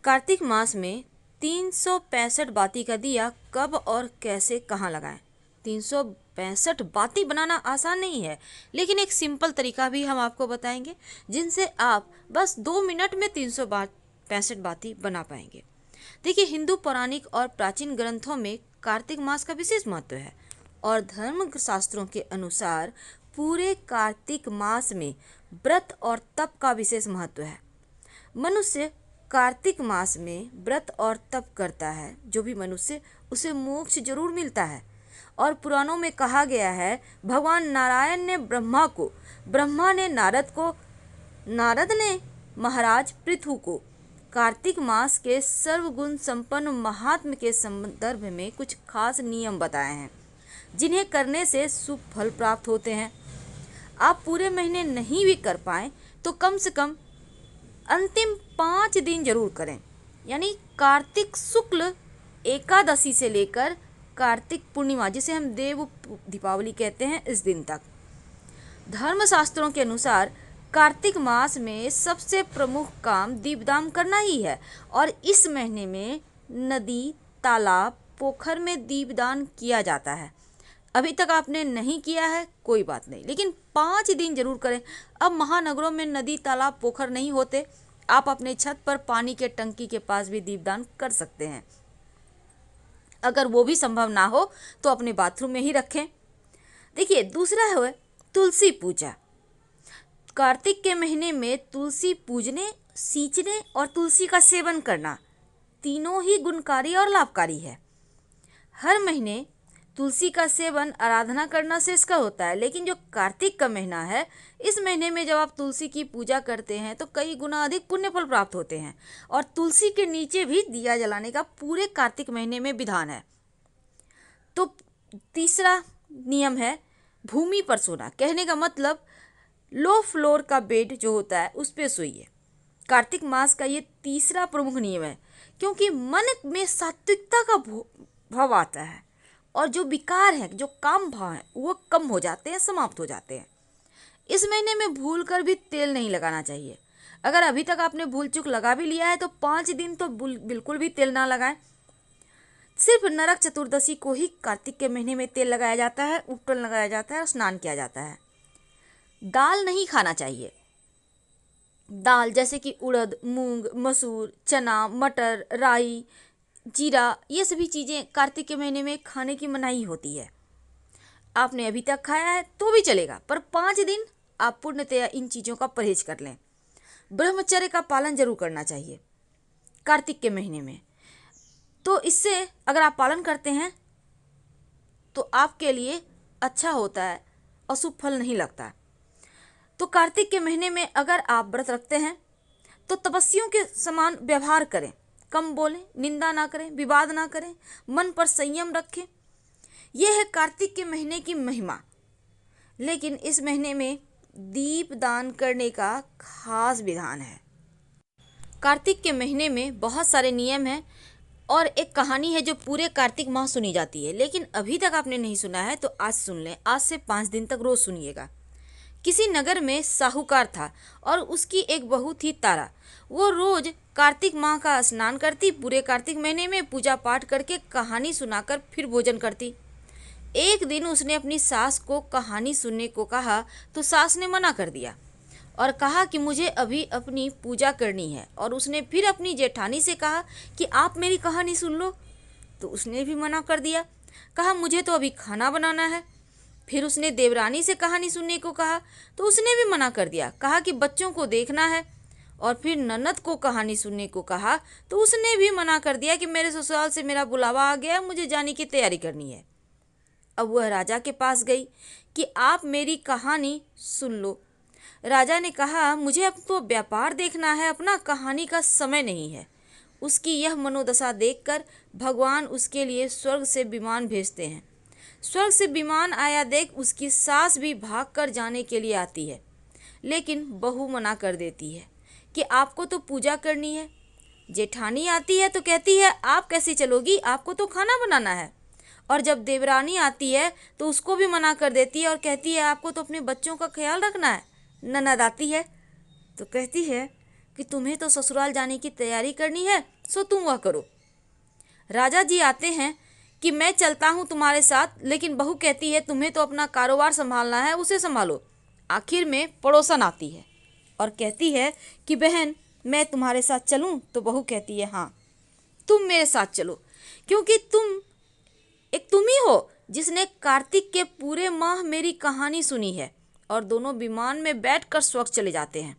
कार्तिक मास में 365 बाती का दिया कब और कैसे कहाँ लगाएं। 365 बाती बनाना आसान नहीं है, लेकिन एक सिंपल तरीका भी हम आपको बताएंगे जिनसे आप बस 2 मिनट में 365 बाती बना पाएंगे। देखिए, हिंदू पौराणिक और प्राचीन ग्रंथों में कार्तिक मास का विशेष महत्व है और धर्म शास्त्रों के अनुसार पूरे कार्तिक मास में व्रत और तप का विशेष महत्व है। मनुष्य कार्तिक मास में व्रत और तप करता है, जो भी मनुष्य, उसे मोक्ष जरूर मिलता है। और पुराणों में कहा गया है, भगवान नारायण ने ब्रह्मा को, ब्रह्मा ने नारद को, नारद ने महाराज पृथु को कार्तिक मास के सर्वगुण संपन्न महात्म के संदर्भ में कुछ खास नियम बताए हैं, जिन्हें करने से शुभ फल प्राप्त होते हैं। आप पूरे महीने नहीं भी कर पाए तो कम से कम अंतिम 5 दिन जरूर करें, यानी कार्तिक शुक्ल एकादशी से लेकर कार्तिक पूर्णिमा, जिसे हम देव दीपावली कहते हैं, इस दिन तक। धर्मशास्त्रों के अनुसार कार्तिक मास में सबसे प्रमुख काम दीपदान करना ही है और इस महीने में नदी, तालाब, पोखर में दीपदान किया जाता है। अभी तक आपने नहीं किया है, कोई बात नहीं, लेकिन 5 दिन जरूर करें। अब महानगरों में नदी, तालाब, पोखर नहीं होते, आप अपने छत पर पानी के टंकी के पास भी दीपदान कर सकते हैं। अगर वो भी संभव ना हो तो अपने बाथरूम में ही रखें। देखिए, दूसरा है तुलसी पूजा। कार्तिक के महीने में तुलसी पूजने, सींचने और तुलसी का सेवन करना तीनों ही गुणकारी और लाभकारी है। हर महीने तुलसी का सेवन आराधना करना से इसका होता है, लेकिन जो कार्तिक का महीना है, इस महीने में जब आप तुलसी की पूजा करते हैं तो कई गुना अधिक पुण्य फल प्राप्त होते हैं। और तुलसी के नीचे भी दिया जलाने का पूरे कार्तिक महीने में विधान है। तो तीसरा नियम है भूमि पर सोना। कहने का मतलब लो फ्लोर का बेड जो होता है उस पे सोइए। कार्तिक मास का ये तीसरा प्रमुख नियम है, क्योंकि मन में सात्विकता का भाव आता है और जो विकार है, जो काम भाव है, वो कम हो जाते हैं, समाप्त हो जाते हैं। इस महीने में भूल कर भी तेल नहीं लगाना चाहिए। अगर अभी तक आपने भूल चूक लगा भी लिया है तो 5 दिन तो बिल्कुल भी तेल ना लगाएं। सिर्फ नरक चतुर्दशी को ही कार्तिक के महीने में तेल लगाया जाता है, उपटन लगाया जाता है और स्नान किया जाता है। दाल नहीं खाना चाहिए। दाल जैसे कि उड़द, मूंग, मसूर, चना, मटर, राई, जीरा, ये सभी चीज़ें कार्तिक के महीने में खाने की मनाही होती है। आपने अभी तक खाया है तो भी चलेगा, पर 5 दिन आप पूर्णतया इन चीज़ों का परहेज कर लें। ब्रह्मचर्य का पालन जरूर करना चाहिए कार्तिक के महीने में। तो इससे अगर आप पालन करते हैं तो आपके लिए अच्छा होता है, अशुभ फल नहीं लगता। तो कार्तिक के महीने में अगर आप व्रत रखते हैं तो तपस्वियों के समान व्यवहार करें, कम बोलें, निंदा ना करें, विवाद ना करें, मन पर संयम रखें। यह है कार्तिक के महीने की महिमा। लेकिन इस महीने में दीप दान करने का खास विधान है। कार्तिक के महीने में बहुत सारे नियम हैं और एक कहानी है जो पूरे कार्तिक माह सुनी जाती है, लेकिन अभी तक आपने नहीं सुना है तो आज सुन लें। आज से 5 दिन तक रोज सुनिएगा। किसी नगर में साहूकार था और उसकी एक बहू थी तारा। वो रोज कार्तिक माह का स्नान करती, पूरे कार्तिक महीने में पूजा पाठ करके कहानी सुनाकर फिर भोजन करती। एक दिन उसने अपनी सास को कहानी सुनने को कहा तो सास ने मना कर दिया और कहा कि मुझे अभी अपनी पूजा करनी है। और उसने फिर अपनी जेठानी से कहा कि आप मेरी कहानी सुन लो, तो उसने भी मना कर दिया, कहा मुझे तो अभी खाना बनाना है। फिर उसने देवरानी से कहानी सुनने को कहा तो उसने भी मना कर दिया, कहा कि बच्चों को देखना है। और फिर ननद को कहानी सुनने को कहा तो उसने भी मना कर दिया कि मेरे ससुराल से मेरा बुलावा आ गया, मुझे जाने की तैयारी करनी है। अब वह राजा के पास गई कि आप मेरी कहानी सुन लो। राजा ने कहा मुझे अब तो व्यापार देखना है, अपना कहानी का समय नहीं है। उसकी यह मनोदशा देखकर भगवान उसके लिए स्वर्ग से विमान भेजते हैं। स्वर्ग से विमान आया देख उसकी सास भी भाग कर जाने के लिए आती है, लेकिन बहू मना कर देती है कि आपको तो पूजा करनी है। जेठानी आती है तो कहती है आप कैसे चलोगी, आपको तो खाना बनाना है। और जब देवरानी आती है तो उसको भी मना कर देती है और कहती है आपको तो अपने बच्चों का ख्याल रखना है। ननद आती है तो कहती है कि तुम्हें तो ससुराल जाने की तैयारी करनी है, सो तुम वह करो। राजा जी आते हैं कि मैं चलता हूँ तुम्हारे साथ, लेकिन बहू कहती है तुम्हें तो अपना कारोबार संभालना है, उसे संभालो। आखिर में पड़ोसन आती है और कहती है कि बहन मैं तुम्हारे साथ चलूँ, तो बहू कहती है हाँ तुम मेरे साथ चलो, क्योंकि तुम ही हो जिसने कार्तिक के पूरे माह मेरी कहानी सुनी है। और दोनों विमान में बैठकर स्वर्ग चले जाते हैं।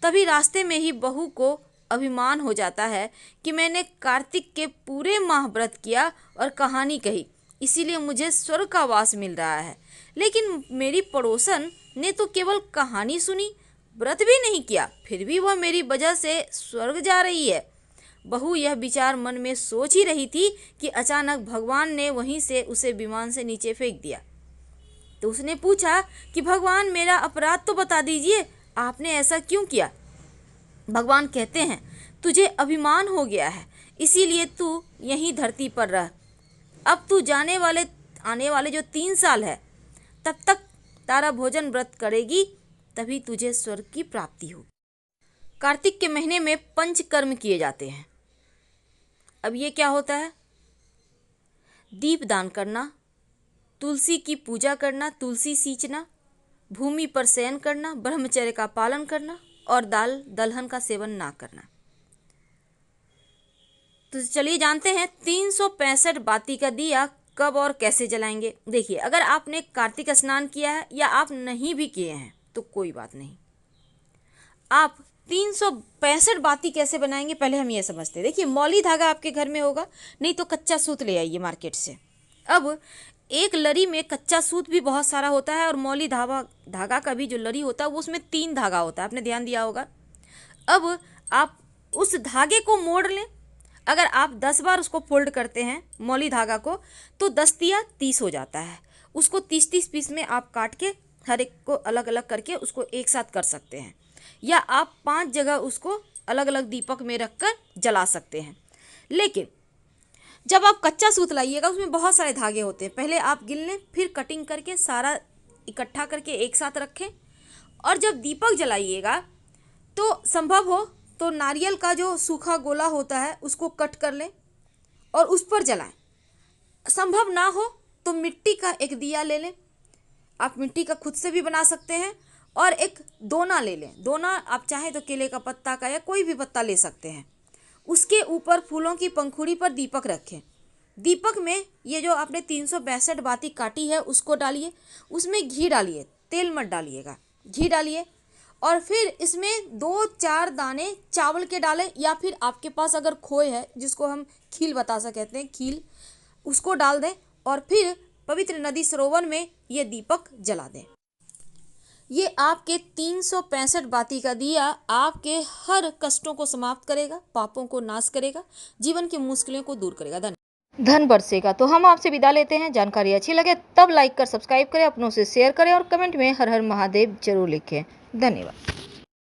तभी रास्ते में ही बहू को अभिमान हो जाता है कि मैंने कार्तिक के पूरे माह व्रत किया और कहानी कही, इसीलिए मुझे स्वर्ग का वास मिल रहा है। लेकिन मेरी पड़ोसन ने तो केवल कहानी सुनी, व्रत भी नहीं किया, फिर भी वह मेरी वजह से स्वर्ग जा रही है। बहू यह विचार मन में सोच ही रही थी कि अचानक भगवान ने वहीं से उसे विमान से नीचे फेंक दिया। तो उसने पूछा कि भगवान मेरा अपराध तो बता दीजिए, आपने ऐसा क्यों किया। भगवान कहते हैं तुझे अभिमान हो गया है, इसीलिए तू यहीं धरती पर रह। अब तू आने वाले जो 3 साल है तब तक तारा भोजन व्रत करेगी, तभी तुझे स्वर्ग की प्राप्ति होगी। कार्तिक के महीने में पंचकर्म किए जाते हैं। अब ये क्या होता है? दीप दान करना, तुलसी की पूजा करना, तुलसी सींचना, भूमि पर शयन करना, ब्रह्मचर्य का पालन करना और दाल दलहन का सेवन ना करना। तो चलिए जानते हैं 365 बाती का दिया कब और कैसे जलाएंगे। देखिए, अगर आपने कार्तिक स्नान किया है या आप नहीं भी किए हैं तो कोई बात नहीं, आप 365 बाती कैसे बनाएंगे पहले हम ये समझते हैं। देखिए, मौली धागा आपके घर में होगा, नहीं तो कच्चा सूत ले आइए मार्केट से। अब एक लरी में कच्चा सूत भी बहुत सारा होता है और मौली धागा का भी जो लरी होता है वो उसमें 3 धागा होता है, आपने ध्यान दिया होगा। अब आप उस धागे को मोड़ लें। अगर आप 10 बार उसको फोल्ड करते हैं मौली धागा को, तो 10 तिया 30 हो जाता है। उसको 30-30 पीस में आप काट के हर एक को अलग अलग करके उसको एक साथ कर सकते हैं, या आप 5 जगह उसको अलग अलग दीपक में रखकर जला सकते हैं। लेकिन जब आप कच्चा सूत लाइएगा उसमें बहुत सारे धागे होते हैं, पहले आप गिन लें, फिर कटिंग करके सारा इकट्ठा करके एक साथ रखें। और जब दीपक जलाइएगा तो संभव हो तो नारियल का जो सूखा गोला होता है उसको कट कर लें और उस पर जलाएं। संभव ना हो तो मिट्टी का एक दिया ले लें, आप मिट्टी का खुद से भी बना सकते हैं। और एक दोना ले लें, दोना आप चाहें तो केले का पत्ता का या कोई भी पत्ता ले सकते हैं। उसके ऊपर फूलों की पंखुड़ी पर दीपक रखें। दीपक में ये जो आपने 362 बाती काटी है उसको डालिए, उसमें घी डालिए, तेल मत डालिएगा, घी डालिए। और फिर इसमें 2-4 दाने चावल के डालें, या फिर आपके पास अगर खोए है जिसको हम खील बतासा कहते हैं, खील, उसको डाल दें और फिर पवित्र नदी सरोवर में ये दीपक जला दें। ये आपके 365 बाती का दिया आपके हर कष्टों को समाप्त करेगा, पापों को नाश करेगा, जीवन की मुश्किलों को दूर करेगा, धन बरसेगा। तो हम आपसे विदा लेते हैं। जानकारी अच्छी लगे तब लाइक कर सब्सक्राइब करें, अपनों से शेयर करें और कमेंट में हर हर महादेव जरूर लिखें। धन्यवाद।